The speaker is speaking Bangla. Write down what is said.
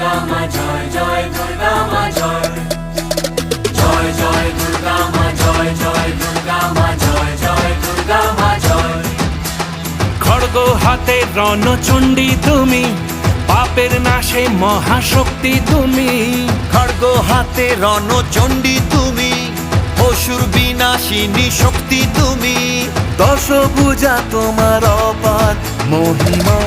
দুর্গা মা জয় জয় দুর্গা মা জয় জয় জয় দুর্গা মা জয় জয় দুর্গা মা জয় জয় দুর্গা মা জয়। খড়গ হাতে রণচণ্ডী তুমি, পাপের নাশে মহাশক্তি তুমি। খড়গ হাতে রণচণ্ডী তুমি, অসুর বিনাশিনী শক্তি তুমি। দশভুজা তোমার অপার মহিমা।